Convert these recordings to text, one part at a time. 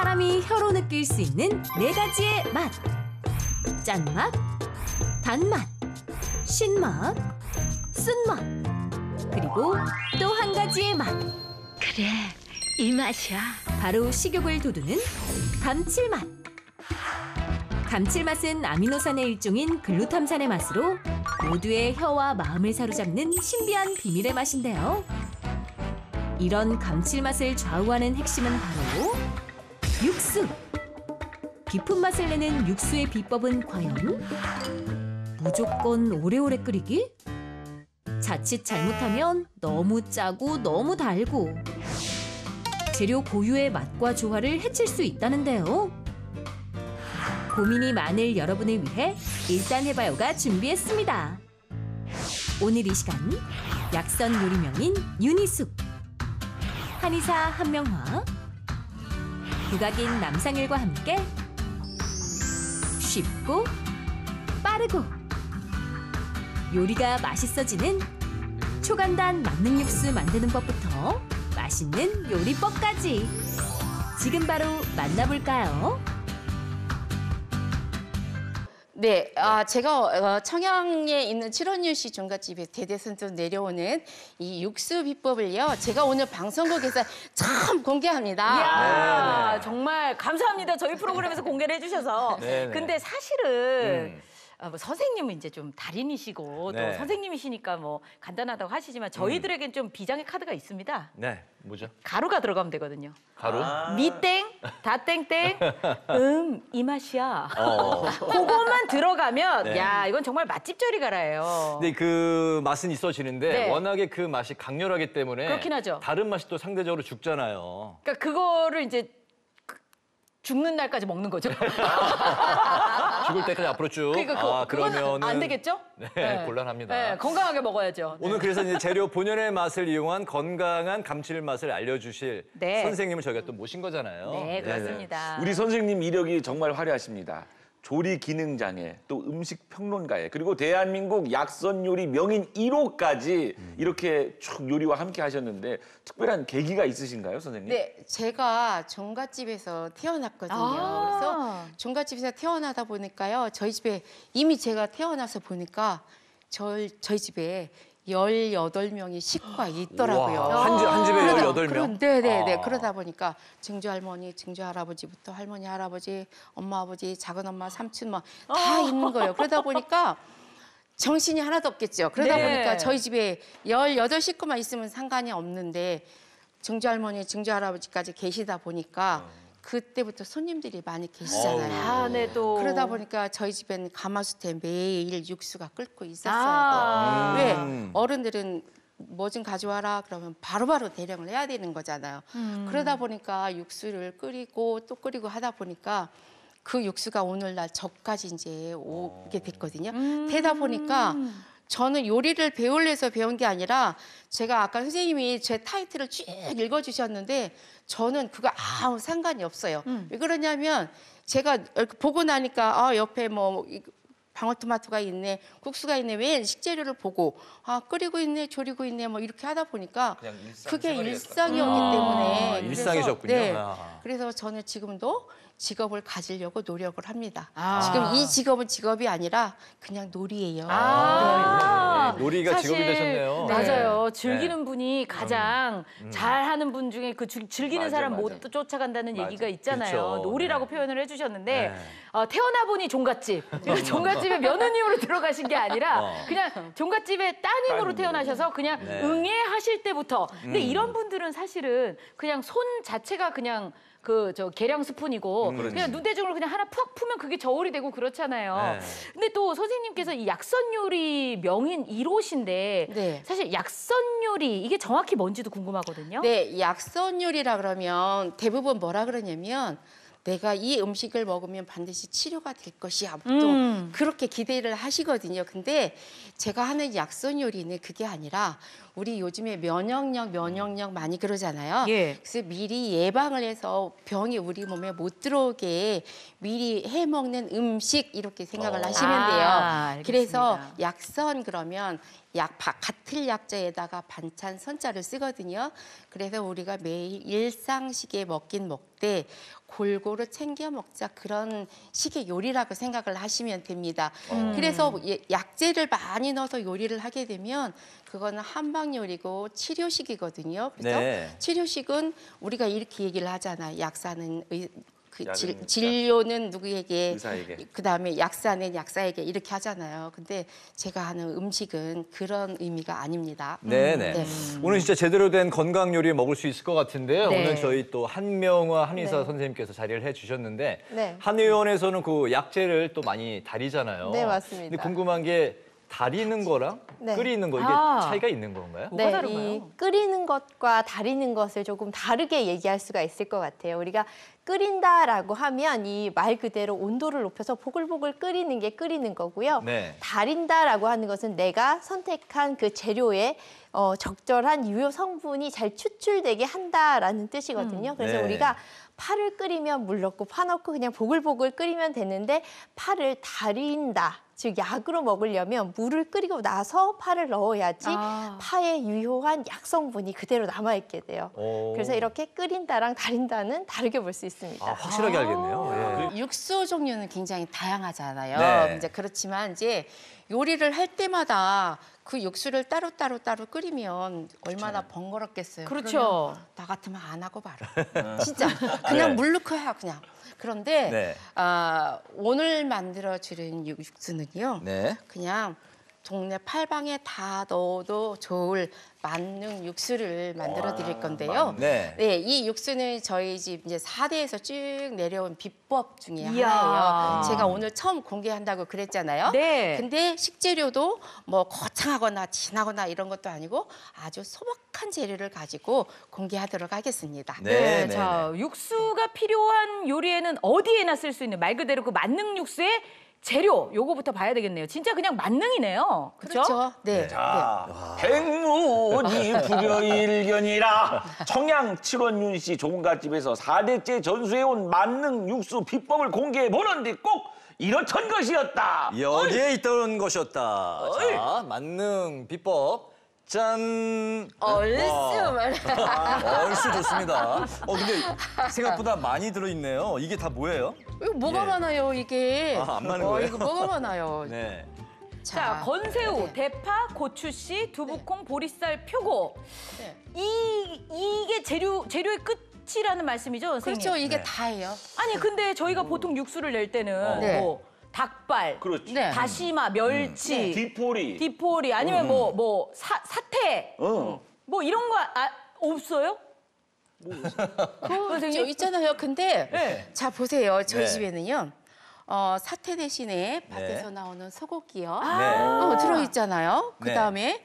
사람이 혀로 느낄 수 있는 4가지의 맛. 짠맛, 단맛, 신맛, 쓴맛. 그리고 또 한 가지의 맛. 그래, 이 맛이야. 바로 식욕을 돋우는 감칠맛. 감칠맛은 아미노산의 일종인 글루탐산의 맛으로 모두의 혀와 마음을 사로잡는 신비한 비밀의 맛인데요. 이런 감칠맛을 좌우하는 핵심은 바로 육수. 깊은 맛을 내는 육수의 비법은 과연 무조건 오래오래 끓이기? 자칫 잘못하면 너무 짜고 너무 달고 재료 고유의 맛과 조화를 해칠 수 있다는데요. 고민이 많을 여러분을 위해 일단 해봐요가 준비했습니다. 오늘 이 시간 약선 요리명인 윤희숙, 한의사 한명화, 국악인 남상일과 함께 쉽고 빠르고 요리가 맛있어지는 초간단 만능 육수 만드는 법부터 맛있는 요리법까지 지금 바로 만나볼까요? 네, 제가 청양에 있는 칠원유씨 종갓집에 대대손손 내려오는 이 육수 비법을요, 제가 오늘 방송국에서 처음 공개합니다. 이야, 정말 감사합니다. 저희 프로그램에서 공개를 해주셔서. 네네. 근데 사실은 뭐 선생님은 이제 좀 달인이시고 네. 또 선생님이시니까 뭐 간단하다고 하시지만 저희들에겐 좀 비장의 카드가 있습니다. 네, 뭐죠? 가루가 들어가면 되거든요. 가루? 미땡, 다땡땡, 이 맛이야. 그것만 들어가면 네. 야, 이건 정말 맛집 조리가라예요. 근데 그 맛은 있어지는데 네. 워낙에 그 맛이 강렬하기 때문에 그렇긴 하죠. 다른 맛이 또 상대적으로 죽잖아요. 그러니까 그거를 이제 죽는 날까지 먹는 거죠. 죽을 때까지 앞으로 쭉. 그러니까 그건 그러면은 안 되겠죠? 네, 곤란합니다. 네, 건강하게 먹어야죠. 오늘 그래서 이제 재료 본연의 맛을 이용한 건강한 감칠맛을 알려주실 네. 선생님을 저희가 또 모신 거잖아요. 네, 그렇습니다. 우리 선생님 이력이 정말 화려하십니다. 조리 기능장애, 또 음식 평론가에, 그리고 대한민국 약선 요리 명인 1호까지 이렇게 쭉 요리와 함께 하셨는데 특별한 계기가 있으신가요, 선생님? 네, 제가 종갓집에서 태어났거든요. 그래서 종갓집에서 태어나다 보니까요, 저희 집에 이미 제가 태어나서 보니까 저희 집에 18명이 식구가 있더라고요. 우와, 한 집에 18명? 네네네. 그러다 보니까 증조 할머니, 증조 할아버지부터 할머니, 할아버지, 엄마, 아버지, 작은 엄마, 삼촌 뭐 다 있는 거예요. 그러다 보니까 정신이 하나도 없겠죠. 그러다 네. 보니까 저희 집에 18식구만 있으면 상관이 없는데 증조 할머니, 증조 할아버지까지 계시다 보니까 그때부터 손님들이 많이 계시잖아요. 네, 또. 그러다 보니까 저희 집에는 가마솥에 매일 육수가 끓고 있었어요. 왜? 어른들은 뭐 좀 가져와라 그러면 바로바로 대령을 해야 되는 거잖아요. 그러다 보니까 육수를 끓이고 또 끓이고 하다 보니까 그 육수가 오늘날 저까지 이제 오게 됐거든요. 되다 보니까 저는 요리를 배우려서 배운 게 아니라 제가 아까 선생님이 제 타이틀을 쭉 읽어주셨는데 저는 그거 아무 상관이 없어요. 왜 그러냐면 제가 이렇게 보고 나니까 옆에 뭐 방울토마토가 있네, 국수가 있네, 왜 식재료를 보고 끓이고 있네, 조리고 있네 뭐 이렇게 하다 보니까 그게 일상이었기 때문에 일상이셨군요. 네. 그래서 저는 지금도 직업을 가지려고 노력을 합니다. 지금 이 직업은 직업이 아니라 그냥 놀이예요. 네, 놀이가 직업이 되셨네요. 맞아요. 네. 즐기는 분이 가장 잘하는 분 중에 그 즐기는 맞아, 사람 맞아. 못 쫓아간다는 얘기가 있잖아요. 그렇죠. 놀이라고 네. 표현을 해주셨는데 네. 태어나 보니 종갓집. 종갓집에 며느님으로 들어가신 게 아니라 그냥 종갓집에 따님으로 태어나셔서 그냥 네. 응애하실 때부터. 근데 이런 분들은 사실은 그냥 손 자체가 그냥 계량 스푼이고 그냥 눈대중으로 그냥 하나 푹 푸면 그게 저울이 되고 그렇잖아요. 네. 근데 또 선생님께서 이 약선 요리 명인 1호신데 네. 사실 약선 요리 이게 정확히 뭔지도 궁금하거든요. 네, 약선 요리라 그러면 대부분 뭐라 그러냐면 내가 이 음식을 먹으면 반드시 치료가 될 것이야. 보통 그렇게 기대를 하시거든요. 근데 제가 하는 약선 요리는 그게 아니라 우리 요즘에 면역력 많이 그러잖아요. 예. 그래서 미리 예방을 해서 병이 우리 몸에 못 들어오게 미리 해 먹는 음식 이렇게 생각을 하시면 돼요. 알겠습니다. 그래서 약선 그러면 같은 약자에다가 반찬 선자를 쓰거든요. 그래서 우리가 매일 일상식에 먹긴 먹되 골고루 챙겨 먹자 그런 식의 요리라고 생각을 하시면 됩니다. 그래서 약재를 많이 넣어서 요리를 하게 되면 그거는 한방 요리고 치료식이거든요. 그래서 네. 치료식은 우리가 이렇게 얘기를 하잖아요. 약사는 약은 진료는 누구에게, 의사에게. 그다음에 약사는 약사에게 이렇게 하잖아요. 근데 제가 하는 음식은 그런 의미가 아닙니다. 네네. 네. 오늘 진짜 제대로 된 건강 요리 먹을 수 있을 것 같은데요. 네. 오늘 저희 또 한명화 한의사 네. 선생님께서 자리를 해주셨는데 네. 한의원에서는 그 약재를 또 많이 다리잖아요. 네, 맞습니다. 근데 궁금한 게 다리는 거랑 네. 끓이는 거 이게 아. 차이가 있는 건가요? 뭐가 다른가요? 이 끓이는 것과 다리는 것을 조금 다르게 얘기할 수가 있을 것 같아요. 우리가 끓인다라고 하면 이 말 그대로 온도를 높여서 보글보글 끓이는 게 끓이는 거고요. 네. 다린다라고 하는 것은 내가 선택한 그 재료에 적절한 유효 성분이 잘 추출되게 한다라는 뜻이거든요. 그래서 네. 우리가 파를 끓이면 물 넣고 파 넣고 그냥 보글보글 끓이면 되는데 파를 다린다. 즉 약으로 먹으려면 물을 끓이고 나서 파를 넣어야지 아. 파의 유효한 약 성분이 그대로 남아있게 돼요. 오. 그래서 이렇게 끓인다랑 다린다는 다르게 볼 수 있습니다. 아, 확실하게 알겠네요. 예. 육수 종류는 굉장히 다양하잖아요. 네. 이제 그렇지만 이제 요리를 할 때마다 그 육수를 따로 끓이면 얼마나 번거롭겠어요. 그렇죠. 그러면 나 같으면 안 하고 말아. 진짜 그냥 네. 물 넣고 해요, 그냥. 그런데 네. 오늘 만들어 드린 육수는요. 네. 그냥 동네 팔방에 다 넣어도 좋을 만능 육수를 만들어 드릴 건데요. 네. 네, 이 육수는 저희 집 이제 4대에서 쭉 내려온 비법 중에 이야. 하나예요. 제가 오늘 처음 공개한다고 그랬잖아요. 네. 근데 식재료도 뭐 거창하거나 진하거나 이런 것도 아니고 아주 소박한 재료를 가지고 공개하도록 하겠습니다. 네. 자, 육수가 필요한 요리에는 어디에나 쓸 수 있는 말 그대로 그 만능 육수의 재료 요거부터 봐야 되겠네요. 진짜 그냥 만능이네요. 그렇죠? 그렇죠? 네. 자, 백문이 불여일견이라 청양 칠원윤 씨 종갓집에서 4대째 전수해온 만능 육수 비법을 공개해 보는데 꼭 이렇던 것이었다. 여기에 있던 것이었다. 자, 만능 비법. 짠. 얼쑤 얼쑤 좋습니다. 근데 생각보다 많이 들어있네요. 이게 다 뭐예요? 이거 뭐가 예. 많아요, 이게? 안 많은 거예요? 이거 뭐가 많아요? 네. 자, 건새우, 네. 대파, 고추씨, 두부콩, 보리쌀, 표고. 네. 이게 재료의 끝이라는 말씀이죠, 선생님? 그렇죠, 이게 네. 다예요. 아니, 근데 저희가 보통 육수를 낼 때는 네. 뭐 닭발, 그렇지. 네. 다시마, 멸치, 디포리. 디포리 아니면 사태 뭐 이런 거 없어요? 저 있잖아요. 근데 네. 자 보세요. 저희 네. 집에는요. 사태 대신에 밭에서 네. 나오는 소고기요. 네. 들어있잖아요. 네. 그다음에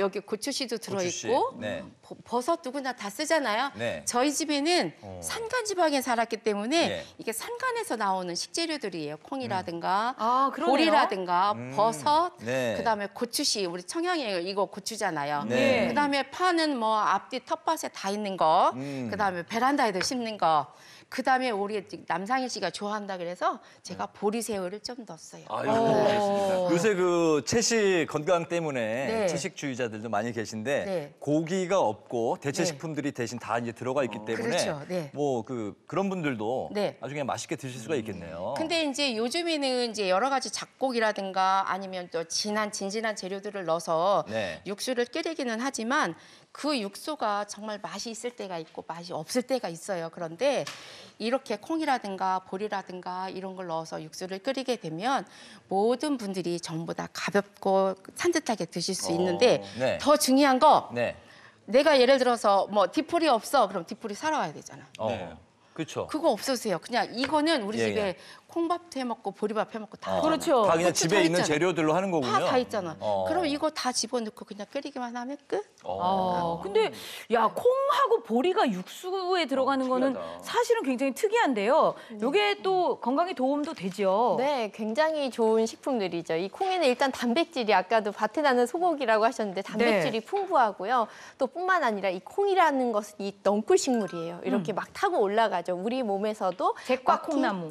여기 고추씨도 고추씨. 들어있고 네. 버섯 누구나 다 쓰잖아요. 네. 저희 집에는 산간 지방에 살았기 때문에 네. 이게 산간에서 나오는 식재료들이에요. 콩이라든가 아, 그러네요. 보리라든가 버섯, 네. 그다음에 고추씨 우리 청양에 이거 고추잖아요. 네. 그다음에 파는 뭐 앞뒤 텃밭에 다 있는 거, 그다음에 베란다에도 심는 거. 그다음에 우리 남상희 씨가 좋아한다 그래서 제가 보리새우를 좀 넣었어요. 아유, 알겠습니다. 요새 그 채식 건강 때문에 네. 채식주의자들도 많이 계신데 네. 고기가 없고 대체 네. 식품들이 대신 다 이제 들어가 있기 때문에 그렇죠. 네. 뭐 그런 분들도 네. 나중에 맛있게 드실 수가 있겠네요. 근데 이제 요즘에는 이제 여러 가지 잡곡이라든가 아니면 또 진진한 재료들을 넣어서 네. 육수를 끓이기는 하지만 그 육수가 정말 맛이 있을 때가 있고 맛이 없을 때가 있어요. 그런데 이렇게 콩이라든가 보리라든가 이런 걸 넣어서 육수를 끓이게 되면 모든 분들이 전부 다 가볍고 산뜻하게 드실 수 있는데 네. 더 중요한 거 네. 내가 예를 들어서 뭐 디포리 없어 그럼 디포리 사러 와야 되잖아. 네. 그렇죠. 그거 없으세요. 그냥 이거는 우리 예, 집에 예. 콩밥도 해먹고 보리밥 해먹고 다 하잖아. 그렇죠. 다 그냥 고추 집에 다 있는 있잖아. 재료들로 하는 거군요. 다 있잖아. 어. 그럼 이거 다 집어넣고 그냥 끓이기만 하면 끝. 근데 야 콩하고 보리가 육수에 들어가는 거는 특이하다. 사실은 굉장히 특이한데요. 이게 또 건강에 도움도 되죠. 네, 굉장히 좋은 식품들이죠. 이 콩에는 일단 단백질이 아까도 밭에 나는 소고기라고 하셨는데 단백질이 풍부하고요. 또 뿐만 아니라 이 콩이라는 것은 이 넝쿨 식물이에요. 이렇게 막 타고 올라가죠. 우리 몸에서도 잭과 막힌- 콩나무.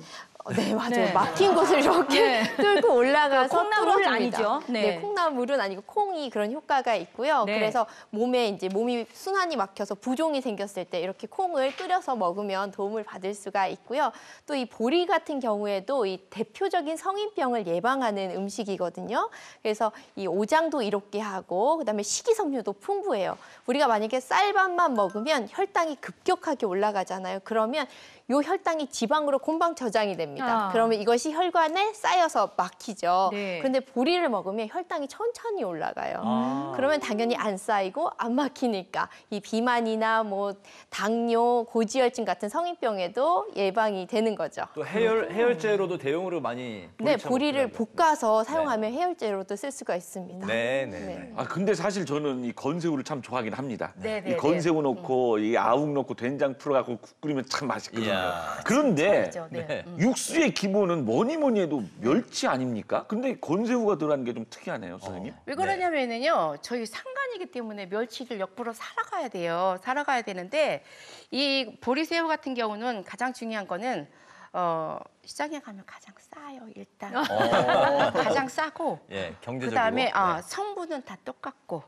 네, 맞아요. 네. 막힌 곳을 이렇게 뚫고 올라가서 콩나물은 뚫어줍니다. 아니죠. 네. 콩나물은 아니고 콩이 그런 효과가 있고요. 네. 그래서 몸이 순환이 막혀서 부종이 생겼을 때 이렇게 콩을 끓여서 먹으면 도움을 받을 수가 있고요. 또 이 보리 같은 경우에도 이 대표적인 성인병을 예방하는 음식이거든요. 그래서 이 오장도 이롭게 하고 그다음에 식이섬유도 풍부해요. 우리가 만약에 쌀밥만 먹으면 혈당이 급격하게 올라가잖아요. 그러면 요 혈당이 지방으로 곰방 저장이 됩니다. 그러면 이것이 혈관에 쌓여서 막히죠. 네. 그런데 보리를 먹으면 혈당이 천천히 올라가요. 그러면 당연히 안 쌓이고 안 막히니까 이 비만이나 뭐 당뇨, 고지혈증 같은 성인병에도 예방이 되는 거죠. 또 해열제로도 대용으로 많이 네, 보리차 보리를 먹더라고요. 볶아서 사용하면 해열제로도 쓸 수가 있습니다. 네. 네. 아 근데 사실 저는 이 건새우를 참 좋아하긴 합니다. 네, 이 건새우 넣고 이 아욱 넣고 된장 풀어갖고 국 끓이면 참 맛있거든요. 그런데 네. 육수의 기본은 뭐니 해도 멸치 아닙니까? 근데 건새우가 들어가는 게 좀 특이하네요, 선생님. 왜 그러냐면은요, 저희 상간이기 때문에 멸치를 역부로 사러 가야 돼요. 사러 가야 되는데 이 보리새우 같은 경우는 가장 중요한 거는 시장에 가면 가장 싸요, 일단. 가장 싸고. 예, 경제적으로. 그다음에 네. 성분은 다 똑같고.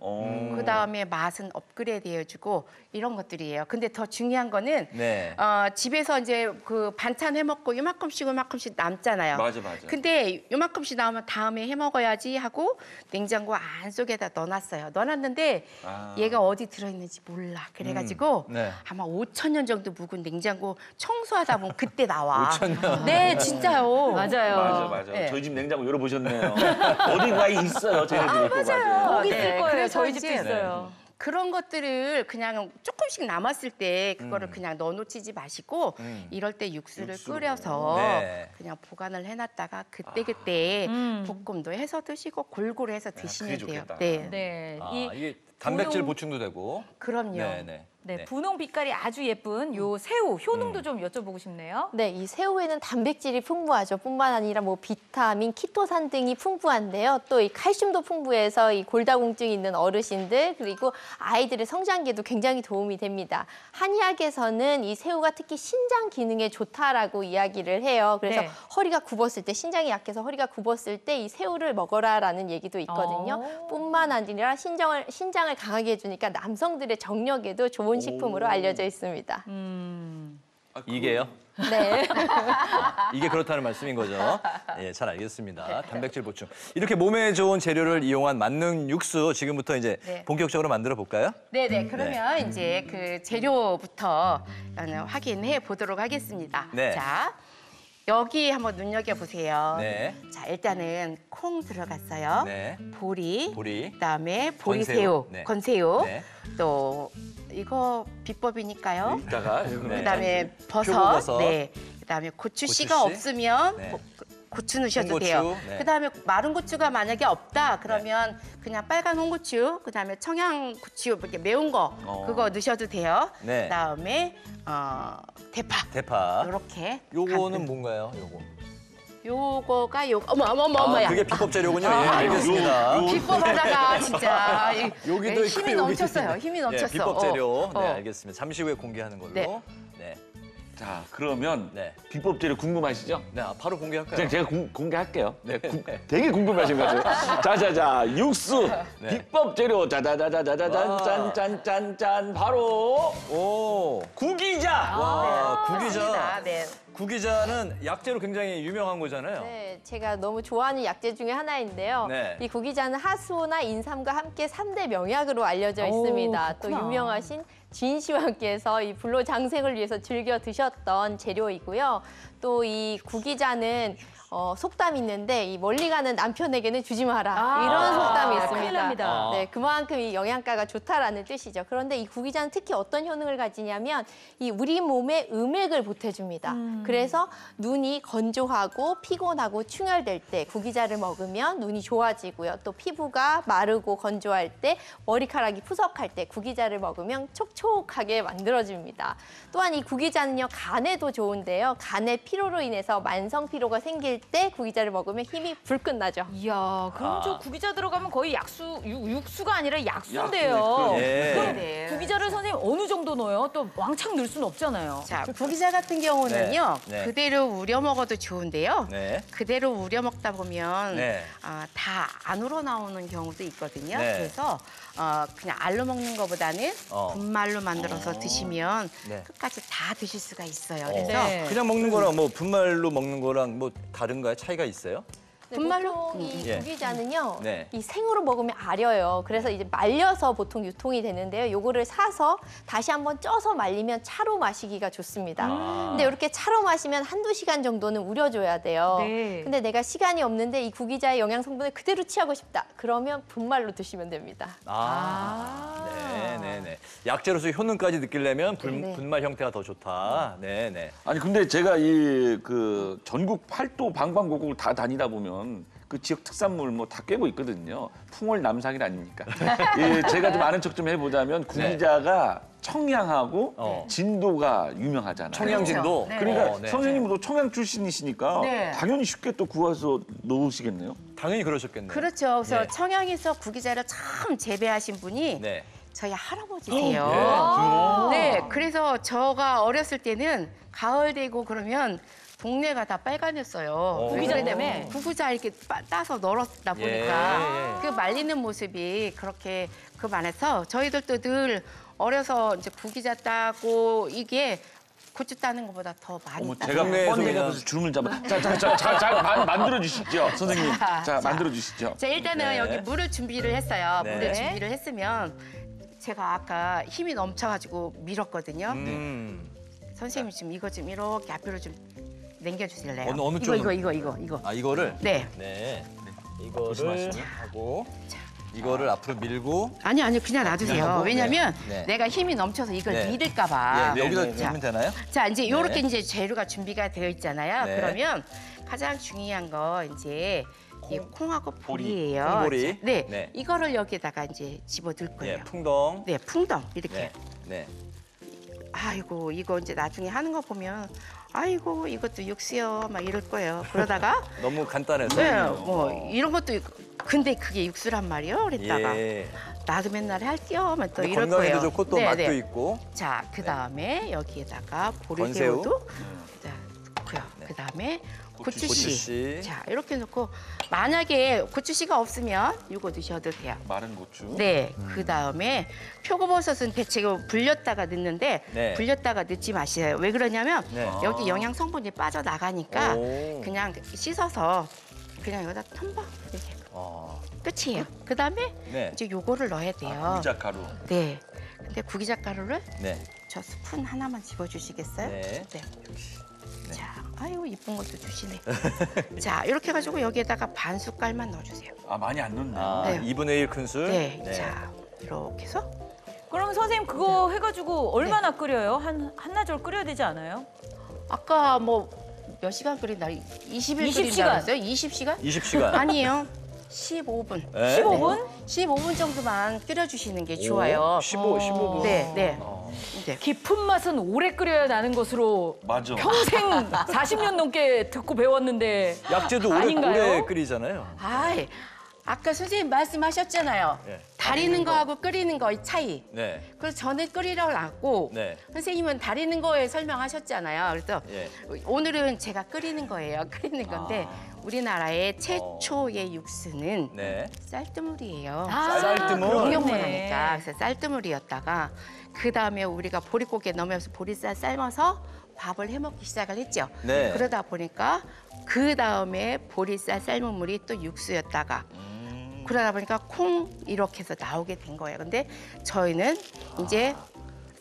그다음에 맛은 업그레이드 해주고 이런 것들이에요. 근데 더 중요한 거는 네. 집에서 이제 그 반찬 해 먹고 요만큼씩 남잖아요. 맞아. 근데 요만큼씩 나오면 다음에 해 먹어야지 하고 냉장고 안 속에다 넣어놨어요. 넣어놨는데 얘가 어디 들어있는지 몰라. 그래가지고 네. 아마 5,000년 정도 묵은 냉장고 청소하다 보면 그때 나와. 5,000년? 네, 진짜요. 맞아요. 맞아. 네. 저희 집 냉장고 열어보셨네요. 어디가 있어요, 쟤네들이 또 맞아요. 거기 있을 네, 거예요. 그래서 저희 집도 이제 있어요. 그런 것들을 그냥 조금씩 남았을 때 그거를 그냥 넣어놓지 마시고 이럴 때 육수를 끓여서 네. 그냥 보관을 해놨다가 그때그때 볶음도 해서 드시고 골고루 해서 드시면 그게 돼요. 좋겠다. 네, 네. 이게 단백질 분홍- 보충도 되고. 그럼요. 네. 네, 분홍 빛깔이 아주 예쁜 요 새우 효능도 좀 여쭤보고 싶네요. 네, 이 새우에는 단백질이 풍부하죠. 뿐만 아니라 뭐 비타민, 키토산 등이 풍부한데요. 또 이 칼슘도 풍부해서 이 골다공증이 있는 어르신들 그리고 아이들의 성장기에도 굉장히 도움이 됩니다. 한의학에서는 이 새우가 특히 신장 기능에 좋다라고 이야기를 해요. 그래서 네. 허리가 굽었을 때 신장이 약해서 허리가 굽었을 때 이 새우를 먹어라라는 얘기도 있거든요. 뿐만 아니라 신장을 강하게 해주니까 남성들의 정력에도 좋은 식품으로 알려져 있습니다. 이게요? 네. 이게 그렇다는 말씀인 거죠. 예, 잘 알겠습니다. 단백질 보충. 이렇게 몸에 좋은 재료를 이용한 만능 육수 지금부터 이제 네. 본격적으로 만들어 볼까요? 네네. 그러면 이제 그 재료부터 확인해 보도록 하겠습니다. 네. 자, 여기 한번 눈여겨 보세요. 네. 자, 일단은 콩 들어갔어요. 네. 보리, 보리. 그다음에 보리새우, 네. 건새우, 네. 또 이거 비법이니까요. 이따가 그다음에 버섯, 표고버섯. 네. 그다음에 고추씨가 고추씨. 없으면 네. 고추 넣으셔도 홍고추, 돼요. 네. 그다음에 마른 고추가 만약에 없다 그러면 그냥 빨간 홍고추, 그다음에 청양고추 이렇게 매운 거 그거 넣으셔도 돼요. 네. 그다음에 대파 대파. 이렇게. 요거는 뭔가요? 요거가 어머야. 그게 비법 재료군요. 예, 알겠습니다. 비법 하다가 진짜 여기도 있고 힘이 여기도 넘쳤어요. 있네. 힘이 예, 넘쳤어. 비법 재료. 네, 어. 알겠습니다. 잠시 후에 공개하는 걸로. 네. 네. 자, 그러면 네. 비법 재료 궁금하시죠? 네, 바로 공개할까요? 제가 공개할게요. 네, 되게 궁금하신 것 같아요. 자자자, 육수 네. 비법 재료 짜자자자자잔 와. 짠짠짠짠 바로 오. 구기자. 와, 맞습니다. 구기자. 네. 구기자는 약재로 굉장히 유명한 거잖아요. 네, 제가 너무 좋아하는 약재 중에 하나인데요. 네. 이 구기자는 하수오나 인삼과 함께 3대 명약으로 알려져 오, 있습니다. 또 그렇구나. 유명하신 진시황께서 이 불로장생을 위해서 즐겨 드셨던 재료이고요. 또 이 구기자는 속담이 있는데 이 멀리 가는 남편에게는 주지 마라 이런 속담이 있습니다. 큰일 납니다. 네, 그만큼 이 영양가가 좋다라는 뜻이죠. 그런데 이 구기자는 특히 어떤 효능을 가지냐면 이 우리 몸에 음액을 보태줍니다. 그래서 눈이 건조하고 피곤하고 충혈될 때 구기자를 먹으면 눈이 좋아지고요. 또 피부가 마르고 건조할 때 머리카락이 푸석할 때 구기자를 먹으면 촉촉하게 만들어집니다. 또한 이 구기자는요 간에도 좋은데요. 간의 피로로 인해서 만성 피로가 생길 때 구기자를 먹으면 힘이 불끈 나죠. 이야, 그럼 저 구기자 들어가면 거의 육수가 아니라 약수인데요. 예. 그럼 네. 구기자를 선생님 어느 정도 넣어요? 또 왕창 넣을 수는 없잖아요. 자, 구기자 같은 경우는요. 네, 네. 그대로 우려 먹어도 좋은데요. 네. 그대로 우려 먹다 보면 네. 다 안 우러나오는 경우도 있거든요. 네. 그래서 그냥 알로 먹는 것보다는 분말로 만들어서 드시면 네. 끝까지 다 드실 수가 있어요. 그래서 네. 그냥 먹는 거랑 뭐 분말로 먹는 거랑 뭐 다른가요? 차이가 있어요? 분말로 보통 이 예. 구기자는요. 네. 이 생으로 먹으면 아려요. 그래서 이제 말려서 보통 유통이 되는데요. 요거를 사서 다시 한번 쪄서 말리면 차로 마시기가 좋습니다. 근데 이렇게 차로 마시면 한두 시간 정도는 우려줘야 돼요. 네. 근데 내가 시간이 없는데 이 구기자의 영양 성분을 그대로 취하고 싶다. 그러면 분말로 드시면 됩니다. 네네네. 약재로서 효능까지 느끼려면 네. 분말 형태가 더 좋다. 네네. 아니 근데 제가 이 그 전국 팔도 방방곡곡을 다 다니다 보면 그 지역 특산물 뭐 다 꿰고 있거든요. 풍월 남상일 아닙니까? 예, 제가 좀 아는 척 좀 해보자면 구기자가 청양하고 진도가 유명하잖아요. 청양진도. 네. 그러니까 네. 선생님도 청양 출신이시니까 네. 당연히 쉽게 또 구워서 넣으시겠네요. 당연히 그러셨겠네요. 그렇죠. 그래서 네. 청양에서 구기자를 처음 재배하신 분이 네. 저희 할아버지세요. 네, 그래서 저가 어렸을 때는 가을 되고 그러면 동네가 다 빨간했어요. 구기자 때문에? 구기자 이렇게 따서 널었다 보니까 그 말리는 모습이 그렇게 그 많아서 저희들도 늘 어려서 이제 구기자 따고 이게 고추 따는 것보다 더 많이 어머, 따요. 제가 동네에서 뻔히 그냥- 가서 주름을 잡아. 만들어 주시죠, 선생님. 자, 만들어 주시죠. 자, 일단은 네. 여기 물을 준비를 했어요. 네. 물을 준비를 했으면 제가 아까 힘이 넘쳐가지고 밀었거든요. 선생님 지금 이거 좀 이렇게 앞으로 좀 당겨주실래요? 어느 쪽으로? 이거. 아 이거를. 네. 네. 이거를 조심하시고요. 하고 이거를 앞으로 밀고. 아니 그냥 놔두세요. 하고? 왜냐면 네. 내가 힘이 넘쳐서 이걸 네. 밀을까봐. 예, 여기다 네. 넣으면 되나요? 자 이제 이렇게 이제 재료가 준비가 되어 있잖아요. 네. 그러면 가장 중요한 거 이제 이 콩하고 보리예요. 콩보리. 자, 네. 네. 이거를 여기다가 이제 집어넣을 예, 거예요. 풍덩. 네, 풍덩 이렇게. 네. 네. 아이고 이거 이제 나중에 하는 거 보면 아이고 이것도 육수요 막 이럴 거예요. 그러다가 너무 간단해서. 네, 뭐 이런 것도 있고. 근데 그게 육수란 말이요. 그랬다가 예. 나도 맨날 할게요. 또 근데 이럴 건강에도 거예요. 좋고 또 네, 맛도 네. 있고. 자, 그다음에 여기에다가 건새우. 보리새우도 넣고요. 그다음에 고추씨. 고추씨. 자, 이렇게 넣고 만약에 고추씨가 없으면 이거 넣으셔도 돼요. 마른 고추. 네, 그다음에 표고버섯은 대체 이거 불렸다가 넣는데 네. 불렸다가 넣지 마세요. 왜 그러냐면 네. 여기 영양 성분이 빠져나가니까 오. 그냥 씻어서 그냥 여기다 텀벅 이렇게 아, 끝이에요. 그다음에 네. 이제 요거를 넣어야 돼요. 구기자가루. 네. 근데 구기자 가루를 네. 저 스푼 하나만 집어주시겠어요? 네. 자, 아유 이쁜 것도 주시네. 자, 이렇게 해가지고 여기에다가 반 숟갈만 넣어주세요. 아, 많이 안 넣네. 아, 네. 2분의 1 큰술. 네. 자, 이렇게 해서 그럼 선생님 그거 해가지고 얼마나 끓여요? 한나절 끓여야 되지 않아요? 아까 뭐 몇 시간 끓인다? 20일 20 끓인다 시간. 그랬어요? 20시간? 20시간. 아니에요. 15분. 네? 15분? 15분 정도만 끓여주시는 게 좋아요. 15분. 네, 네. 네. 깊은 맛은 오래 끓여야 나는 것으로 맞아. 평생 40년 넘게 듣고 배웠는데 약재도 아닌가요? 오래 끓이잖아요. 아이, 아까 선생님 말씀하셨잖아요. 네. 다리는 거하고 끓이는 거의 차이. 네. 그래서 저는 끓이러 놨고 네. 선생님은 다리는 거에 설명하셨잖아요. 그래서 예. 오늘은 제가 끓이는 거예요. 끓이는 건데 우리나라의 최초의 육수는 네. 쌀뜨물이에요. 쌀뜨물. 공용문화니까 그래서 쌀뜨물이었다가 그 다음에 우리가 보릿고기에 넣으면서 보리쌀 삶아서 밥을 해먹기 시작을 했죠. 네. 그러다 보니까 그 다음에 보리쌀 삶은 물이 또 육수였다가 그러다 보니까 콩 이렇게 해서 나오게 된 거예요. 근데 저희는 이제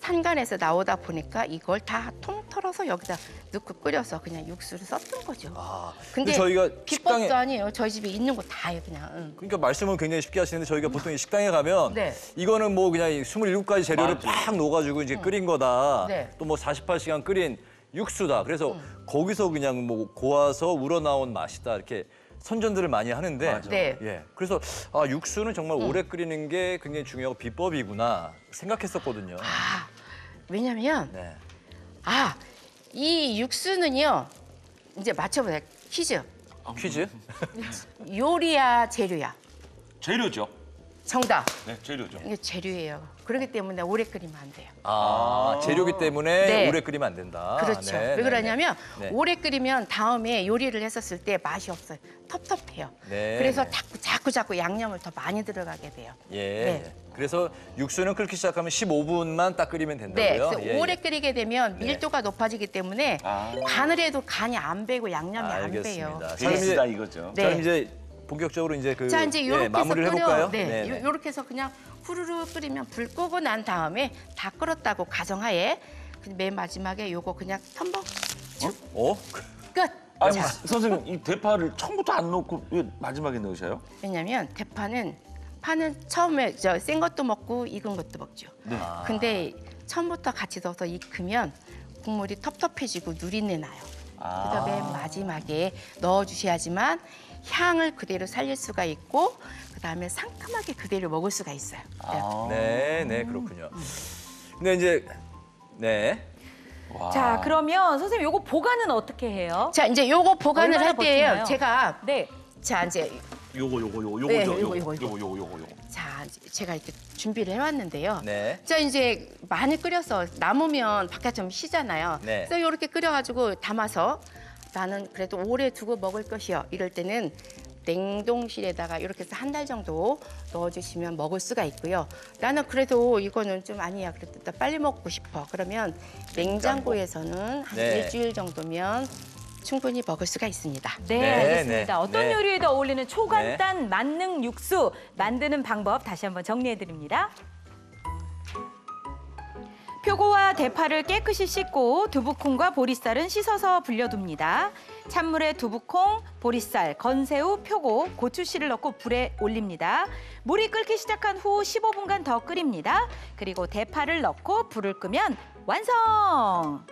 산간에서 나오다 보니까 이걸 다 통틀어서 여기다 넣고 끓여서 그냥 육수를 썼던 거죠. 아, 근데 저희가 비법도 식당에 아니에요. 저희 집에 있는 거 다예요, 그냥. 응. 그러니까 말씀은 굉장히 쉽게 하시는데 저희가 보통 이 식당에 가면 네. 이거는 뭐 그냥 27가지 재료를 맞아. 팍 넣어가지고 이제 끓인 거다. 네. 또 뭐 48시간 끓인 육수다. 그래서 거기서 그냥 뭐 고아서 우러나온 맛이다. 이렇게 선전들을 많이 하는데 네. 예. 그래서 아, 육수는 정말 오래 끓이는 게 굉장히 중요하고 비법이구나 생각했었거든요. 왜냐면 네. 이 육수는요. 이제 맞춰보세요. 퀴즈. 퀴즈? 요리야, 재료야? 재료죠. 정답. 네, 재료죠. 이게 재료예요. 그렇기 때문에 오래 끓이면 안 돼요. 아, 재료기 때문에 네. 오래 끓이면 안 된다. 그렇죠. 네, 왜 네, 그러냐면 네. 오래 끓이면 다음에 요리를 했었을 때 맛이 없어요. 텁텁해요. 네. 그래서 자꾸 양념을 더 많이 들어가게 돼요. 예. 네. 그래서 육수는 끓기 시작하면 15분만 딱 끓이면 네, 된다고요? 그래서 예, 오래 예. 끓이게 되면 밀도가 높아지기 때문에 간을 해도 간이 안 배고 양념이 안 배요. 알겠습니다. 베이스다 이거죠. 네. 자, 그럼 이제 본격적으로 이제 그 자, 이제 이렇게 마무리를 해서 해볼까요? 네, 네. 요렇게 해서 그냥 후루룩 끓이면 불 끄고 난 다음에 다 끓었다고 가정하에 맨 마지막에 요거 그냥 텀벙 어? 끝. 아니 선생님 이 대파를 처음부터 안 넣고 왜 마지막에 넣으셔요? 왜냐면 파는 처음에 센 것도 먹고 익은 것도 먹죠. 네. 근데 처음부터 같이 넣어서 익히면 국물이 텁텁해지고 누린내 나요. 그래서 맨 마지막에 넣어주셔야지만 향을 그대로 살릴 수가 있고 그다음에 상큼하게 그대로 먹을 수가 있어요. 네, 네, 그렇군요. 근데 이제 네. 자, 그러면 선생님 요거 보관은 어떻게 해요? 자, 이제 요거 보관을 얼마나 할 때예요. 버티나요? 제가 네. 자 이제 네, 요거죠. 요거. 자, 제가 이렇게 준비를 해왔는데요. 네. 자, 이제 많이 끓여서 남으면 바깥 좀 쉬잖아요. 네. 그래서 이렇게 끓여가지고 담아서 나는 그래도 오래 두고 먹을 것이요. 이럴 때는 냉동실에다가 이렇게 해서 한 달 정도 넣어주시면 먹을 수가 있고요. 나는 그래도 이거는 좀 아니야. 그래도 나 빨리 먹고 싶어. 그러면 냉장고에서는 한 네. 일주일 정도면 충분히 먹을 수가 있습니다. 네, 네, 알겠습니다. 네, 어떤 네. 요리에도 어울리는 초간단 만능 육수 만드는 방법 다시 한번 정리해 드립니다. 표고와 대파를 깨끗이 씻고 두부콩과 보리쌀은 씻어서 불려둡니다. 찬물에 두부콩, 보리쌀, 건새우, 표고, 고추씨를 넣고 불에 올립니다. 물이 끓기 시작한 후 15분간 더 끓입니다. 그리고 대파를 넣고 불을 끄면 완성!